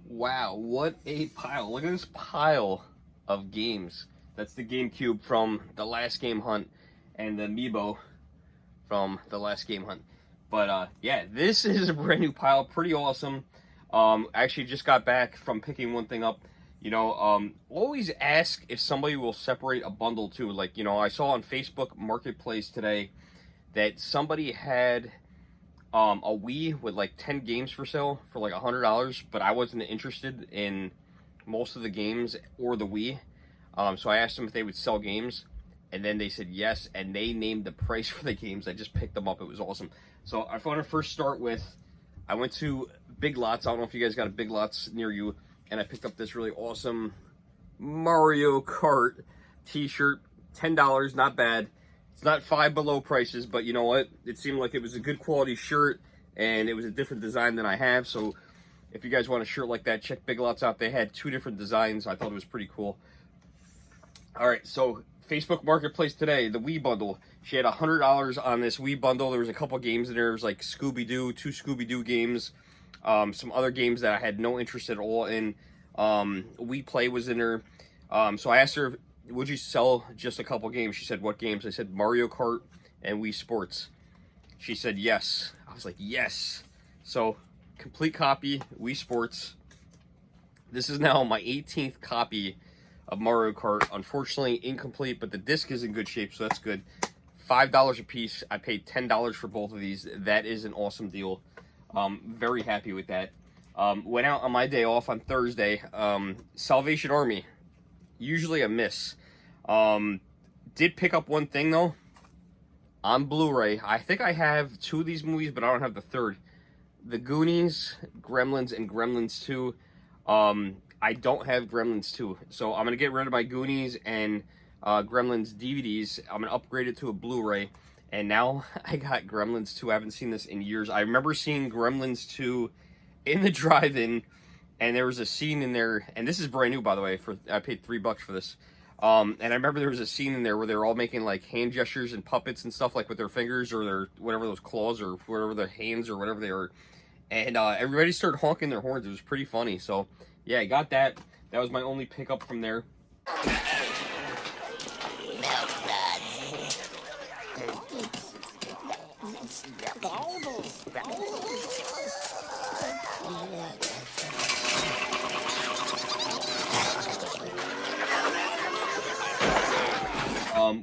Wow, what a pile. Look at this pile of games. That's the GameCube from the Last Game Hunt and the Amiibo from the Last Game Hunt. But yeah, this is a brand new pile. Pretty awesome. Actually just got back from picking one thing up. Always ask if somebody will separate a bundle too. Like, I saw on Facebook Marketplace today that somebody had a Wii with like 10 games for sale for like $100, but I wasn't interested in most of the games or the Wii. So I asked them if they would sell games, and then they said yes, and they named the price for the games. I just picked them up. It was awesome. So I want to first start with, I went to Big Lots. I don't know if you guys got a Big Lots near you, and I picked up this really awesome Mario Kart t-shirt, $10, not bad. It's not Five Below prices, but you know what? It seemed like it was a good quality shirt, and it was a different design than I have. So if you guys want a shirt like that, check Big Lots out. They had two different designs. I thought it was pretty cool. All right, so Facebook Marketplace today, the Wii bundle. She had $100 on this Wii bundle. There was a couple games in there. There was like Scooby-Doo, two Scooby-Doo games, some other games that I had no interest at all in. Wii Play was in there. So I asked her, would you sell just a couple games? She said, what games? I said, Mario Kart and Wii Sports. She said, yes. I was like, yes. So, complete copy, Wii Sports. This is now my 18th copy of Mario Kart. Unfortunately, incomplete, but the disc is in good shape, so that's good. $5 a piece. I paid $10 for both of these. That is an awesome deal. Very happy with that. Went out on my day off on Thursday. Salvation Army. Usually a miss. Did pick up one thing though on Blu-ray. I think I have two of these movies, but I don't have the third. The Goonies, Gremlins, and Gremlins 2. I don't have Gremlins 2, so I'm gonna get rid of my Goonies and Gremlins DVDs. I'm gonna upgrade it to a Blu-ray, and now I got Gremlins 2. I haven't seen this in years. I remember seeing Gremlins 2 in the drive-in. And there was a scene in there, and this is brand new, by the way. I paid $3 for this. And I remember there was a scene in there where they were all making like hand gestures and puppets and stuff, like with their fingers or their whatever those claws or whatever their hands or whatever they were. And everybody started honking their horns. It was pretty funny. So yeah, I got that. That was my only pickup from there.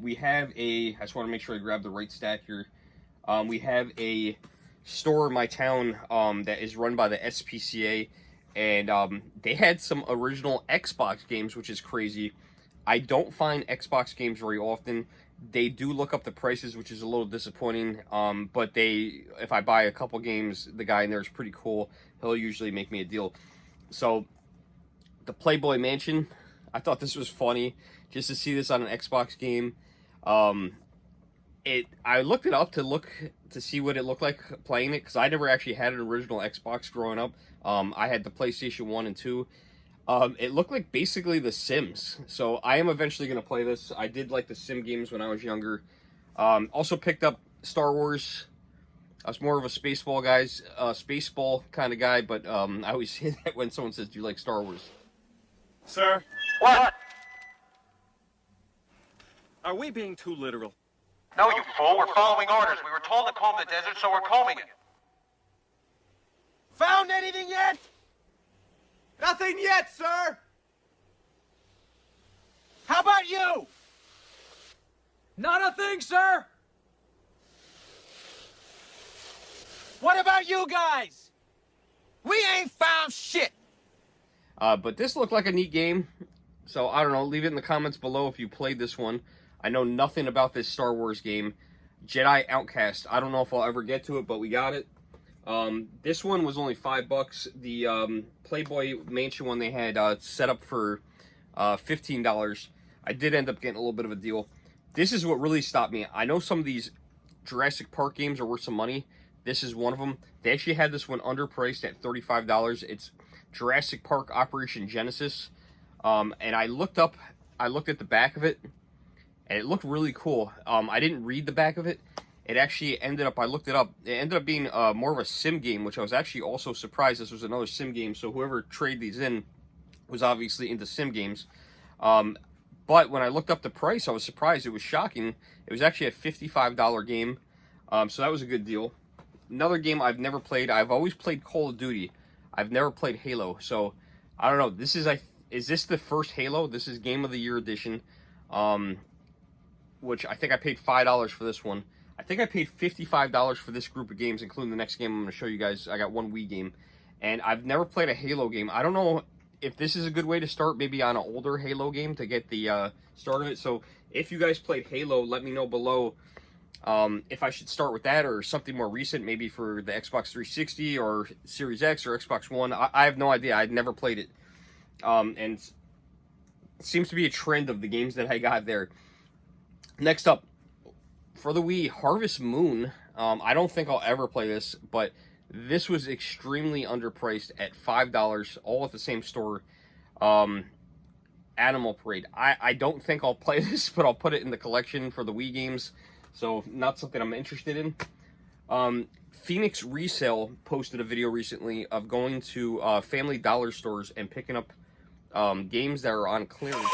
We have I just want to make sure I grab the right stack here. We have a store in my town that is run by the SPCA, and they had some original Xbox games, which is crazy. I don't find Xbox games very often. They do look up the prices, which is a little disappointing, but if I buy a couple games, the guy in there is pretty cool. He'll usually make me a deal. So, the Playboy Mansion, I thought this was funny, just to see this on an Xbox game. I looked it up to see what it looked like playing it, because I never actually had an original Xbox growing up. I had the PlayStation 1 and 2. It looked like basically The Sims, so I am eventually going to play this. I did like the Sim games when I was younger. Also picked up Star Wars. I was more of a Spaceball kind of guy, but I always say that when someone says, do you like Star Wars? Sir? What? Are we being too literal? No, you fool. We're following orders. We were told to comb the desert, so we're combing it. Found anything yet? Nothing yet, sir. How about you? Not a thing, sir. What about you guys? We ain't found shit. But this looked like a neat game. So, I don't know. Leave it in the comments below if you played this one. I know nothing about this Star Wars game. Jedi Outcast. I don't know if I'll ever get to it, but we got it. This one was only $5. The Playboy Mansion one they had set up for $15. I did end up getting a little bit of a deal. This is what really stopped me. I know some of these Jurassic Park games are worth some money. This is one of them. They actually had this one underpriced at $35. It's Jurassic Park Operation Genesis. And I looked at the back of it, and it looked really cool. I didn't read the back of it, it actually ended up, I looked it up, it ended up being more of a sim game, which I was actually also surprised this was another sim game. So whoever traded these in was obviously into sim games. But when I looked up the price, I was surprised. It was shocking. It was actually a $55 game. So that was a good deal. Another game I've never played. I've always played Call of Duty. I've never played Halo. So I don't know. This is this the first Halo? This is Game of the Year edition. Which I think I paid $5 for this one. I think I paid $55 for this group of games, including the next game I'm going to show you guys. I got one Wii game. And I've never played a Halo game. I don't know if this is a good way to start, maybe on an older Halo game to get the start of it. So if you guys played Halo, let me know below if I should start with that or something more recent, maybe for the Xbox 360 or Series X or Xbox One. I have no idea. I'd never played it. And it seems to be a trend of the games that I got there. Next up, for the Wii, Harvest Moon. I don't think I'll ever play this, but this was extremely underpriced at $5, all at the same store. Animal Parade. I don't think I'll play this, but I'll put it in the collection for the Wii games. So, not something I'm interested in. Phoenix Resale posted a video recently of going to Family Dollar stores and picking up games that are on clearance.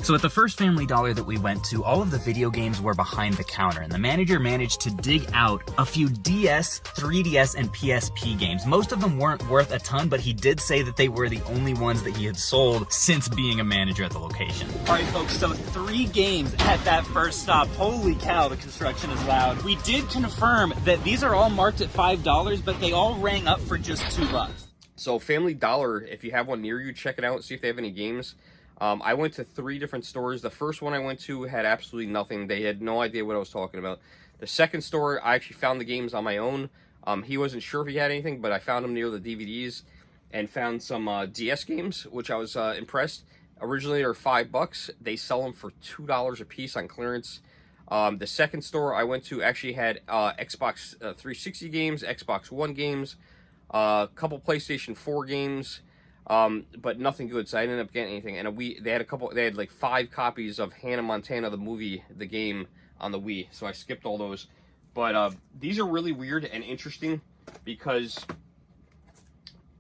So at the first Family Dollar that we went to, all of the video games were behind the counter, and the manager managed to dig out a few DS, 3DS, and PSP games. Most of them weren't worth a ton, but he did say that they were the only ones that he had sold since being a manager at the location. All right, folks, so 3 games at that first stop. Holy cow, the construction is loud. We did confirm that these are all marked at $5, but they all rang up for just $2. So Family Dollar, if you have one near you, check it out, see if they have any games. I went to 3 different stores. The first one I went to had absolutely nothing. They had no idea what I was talking about. The second store, I actually found the games on my own. He wasn't sure if he had anything, but I found them near the DVDs and found some DS games, which I was impressed. Originally, they were $5. They sell them for $2 a piece on clearance. The second store I went to actually had Xbox 360 games, Xbox One games, a couple PlayStation 4 games, but nothing good, so I didn't end up getting anything. And they had like 5 copies of Hannah Montana, the movie, the game, on the Wii, so I skipped all those. But these are really weird and interesting because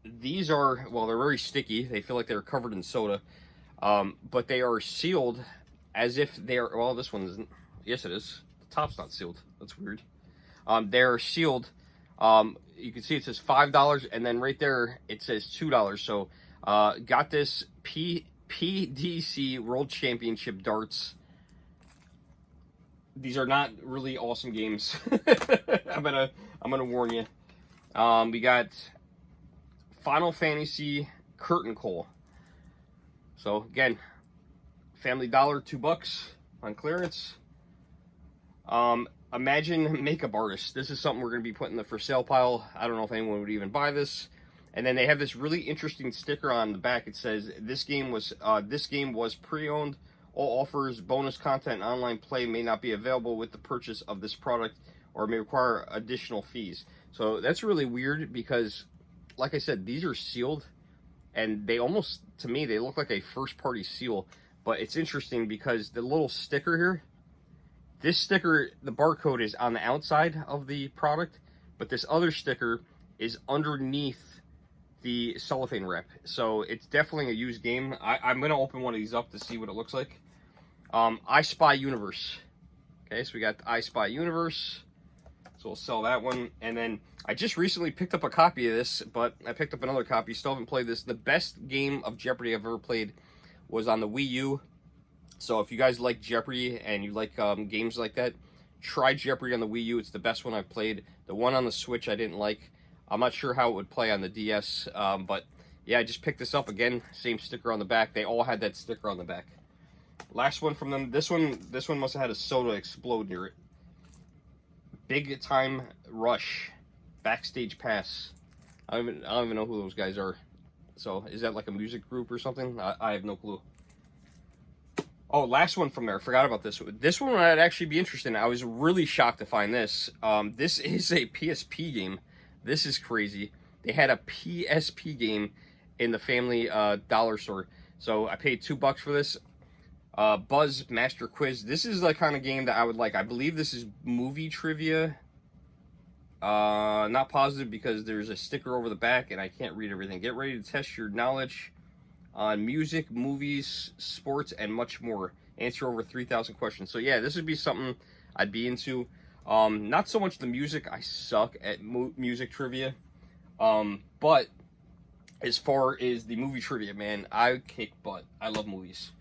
these are, well, they're very sticky. They feel like they're covered in soda, but they are sealed as if they're, well, this one isn't. Yes, it is. The top's not sealed. That's weird. They're sealed. You can see it says $5, and then right there it says $2. So, got this PDC World Championship darts. These are not really awesome games. I'm gonna warn you. We got Final Fantasy Curtain Call. So again, Family Dollar, $2 on clearance. Imagine Makeup Artist. This is something we're going to be putting in the for sale pile. I don't know if anyone would even buy this. And then they have this really interesting sticker on the back. It says this game was pre-owned. All offers, bonus content, and online play may not be available with the purchase of this product or may require additional fees. So that's really weird because, like I said, these are sealed, and they almost, to me, they look like a first-party seal. But it's interesting because the little sticker here, this sticker, the barcode is on the outside of the product, but this other sticker is underneath the cellophane wrap. So it's definitely a used game. I'm going to open one of these up to see what it looks like. I Spy Universe. Okay, so we got I Spy Universe. So we'll sell that one. And then I just recently picked up a copy of this, but I picked up another copy. Still haven't played this. The best game of Jeopardy I've ever played was on the Wii U. So if you guys like Jeopardy and you like games like that, try Jeopardy on the Wii U. It's the best one I've played. The one on the Switch I didn't like. I'm not sure how it would play on the DS, but yeah, I just picked this up again. Same sticker on the back. They all had that sticker on the back. Last one from them. This one must have had a soda explode near it. Big Time Rush, Backstage Pass. I don't even know who those guys are. So is that like a music group or something? I have no clue. Oh, last one from there. I forgot about this. This one I'd actually be interested in. I was really shocked to find this. This is a PSP game. This is crazy. They had a PSP game in the Family Dollar store. So I paid $2 for this. Buzz Master Quiz. This is the kind of game that I would like. I believe this is movie trivia. Not positive because there's a sticker over the back and I can't read everything. Get ready to test your knowledge on music, movies, sports, and much more. Answer over 3,000 questions. So yeah, this would be something I'd be into. Not so much the music. I suck at music trivia. But as far as the movie trivia, man, I kick butt. I love movies.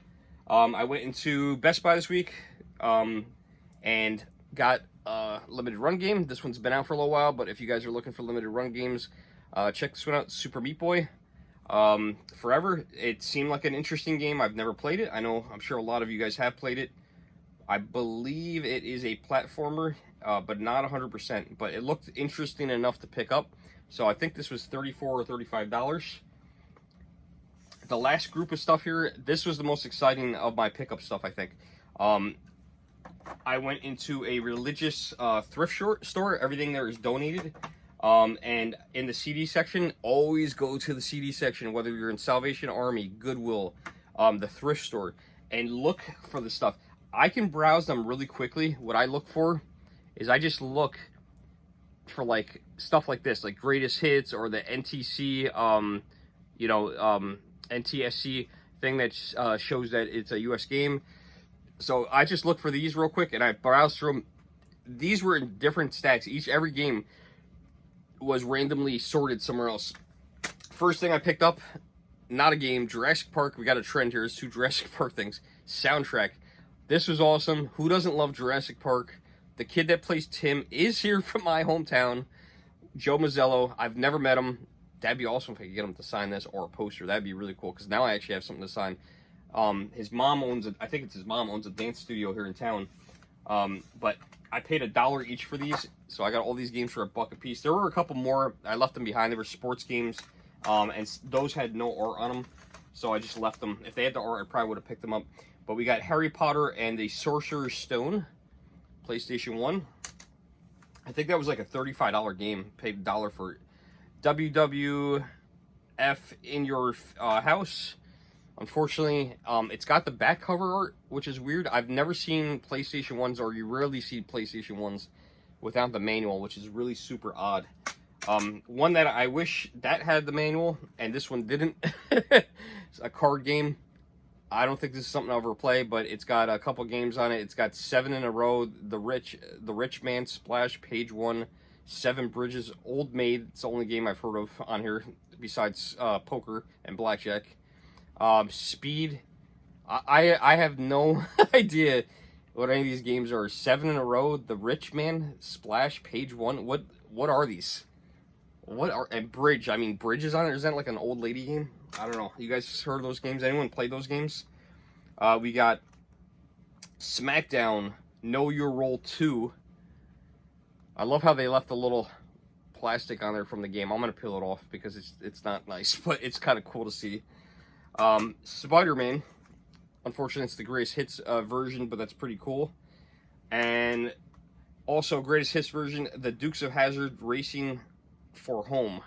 I went into Best Buy this week and got a limited run game. This one's been out for a little while, but if you guys are looking for limited run games, check this one out, Super Meat Boy. Forever. It seemed like an interesting game. I've never played it. I'm sure a lot of you guys have played it. I believe it is a platformer, but not 100%. But it looked interesting enough to pick up. So I think this was $34 or $35. The last group of stuff here, this was the most exciting of my pickup stuff, I think. I went into a religious thrift store. Everything there is donated. And in the CD section, always go to the CD section, whether you're in Salvation Army, Goodwill, the thrift store, and look for the stuff. I can browse them really quickly. What I look for is I just look for like stuff like this, like greatest hits or the NTC, NTSC thing that shows that it's a US game. So I just look for these real quick and I browse through them. These were in different stacks. Every game was randomly sorted somewhere else. First thing I picked up, not a game, Jurassic Park. We got a trend here. There's 2 Jurassic Park things. Soundtrack. This was awesome. Who doesn't love Jurassic Park? The kid that plays Tim is here from my hometown, Joe Mazzello. I've never met him. That'd be awesome if I could get him to sign this or a poster. That'd be really cool because now I actually have something to sign. His mom owns I think it's his mom owns a dance studio here in town. But I paid $1 each for these, so I got all these games for $1 a piece. There were a couple more. I left them behind. They were sports games, and those had no art on them, so I just left them. If they had the art, I probably would have picked them up. But we got Harry Potter and the Sorcerer's Stone, PlayStation 1. I think that was like a $35 game. Paid $1 for it. WWF In Your House. Unfortunately, it's got the back cover art, which is weird. I've never seen PlayStation 1s, or you rarely see PlayStation 1s without the manual, which is really super odd. One that I wish that had the manual, and this one didn't. It's a card game. I don't think this is something I'll ever play, but it's got a couple games on it. It's got 7 in a row. The Rich Man Splash, Page 1, 7 Bridges, Old Maid. It's the only game I've heard of on here besides poker and blackjack. Speed. I have no idea what any of these games are. 7 in a row. The Rich Man Splash, Page 1. What are these? And Bridge? I mean, Bridge is on it. Is that like an old lady game? I don't know. You guys heard of those games? Anyone played those games? We got SmackDown, Know Your Role 2. I love how they left a little plastic on there from the game. I'm gonna peel it off because it's not nice, but it's kind of cool to see. Spider-Man. Unfortunately, it's the greatest hits version, but that's pretty cool. And also greatest hits version, the Dukes of Hazzard Racing for Home.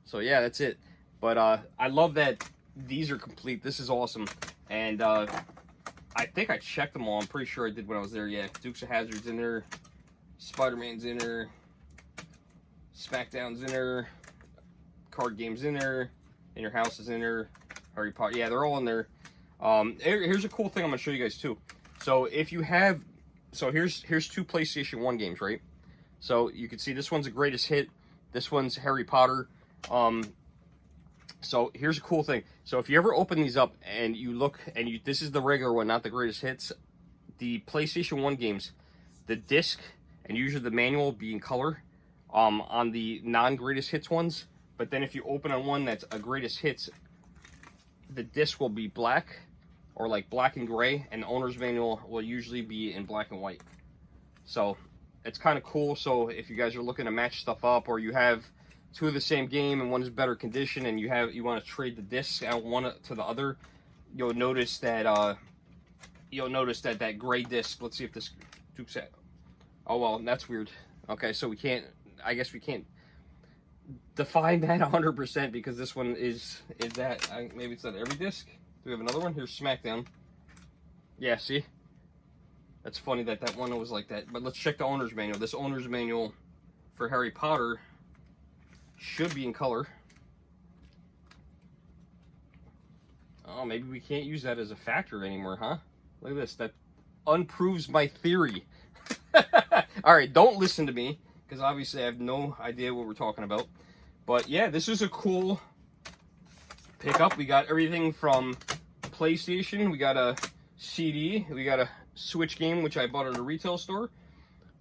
So yeah, that's it. But I love that these are complete. This is awesome. And I think I checked them all. I'm pretty sure I did when I was there. Yeah, Dukes of Hazzard's in there. Spider-Man's in there. SmackDown's in there. Card Game's in there. In Your House is in there. Harry Potter. Yeah, they're all in there. Here's a cool thing I'm going to show you guys too. So if you have... So here's 2 PlayStation 1 games, right? So you can see this one's the greatest hit. This one's Harry Potter. So here's a cool thing. So if you ever open these up and you look, and this is the regular one, not the greatest hits, the PlayStation 1 games, the disc, and usually the manual will be in color on the non-greatest hits ones. But then if you open on one that's a greatest hits, the disc will be black, or like black and gray, and the owner's manual will usually be in black and white. So it's kind of cool. So if you guys are looking to match stuff up, or you have 2 of the same game and one is better condition, and you want to trade the discs out one to the other, you'll notice that that gray disc. Let's see if this Duke's at. Oh well, that's weird. Okay, so I guess we can't define that 100% because this one is that maybe it's not every disc. Do we have another one? Here's SmackDown. Yeah, see? That's funny that that one was like that. But let's check the owner's manual. This owner's manual for Harry Potter should be in color. Oh, maybe we can't use that as a factor anymore, huh? Look at this. That unproves my theory. Alright, don't listen to me, because obviously I have no idea what we're talking about. But yeah, this is a cool pickup. We got everything from PlayStation. We got a CD. We got a Switch game, which I bought at a retail store.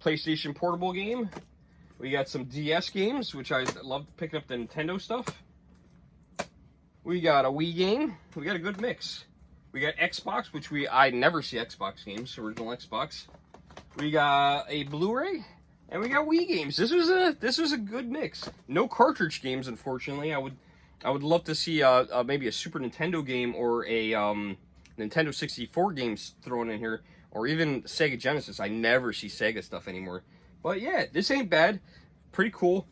PlayStation Portable game. We got some DS games, which I love picking up the Nintendo stuff. We got a Wii game. We got a good mix. We got Xbox, which I never see Xbox games, original Xbox. We got a Blu-ray, and we got Wii games. This was a good mix. No cartridge games, unfortunately. I would love to see maybe a Super Nintendo game or a Nintendo 64 games thrown in here, or even Sega Genesis. I never see Sega stuff anymore. But yeah, this ain't bad. Pretty cool.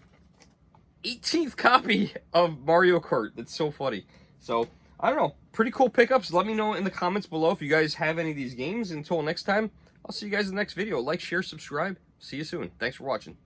18th copy of Mario Kart. That's so funny. So, I don't know. Pretty cool pickups. Let me know in the comments below if you guys have any of these games. Until next time, I'll see you guys in the next video. Like, share, subscribe. See you soon. Thanks for watching.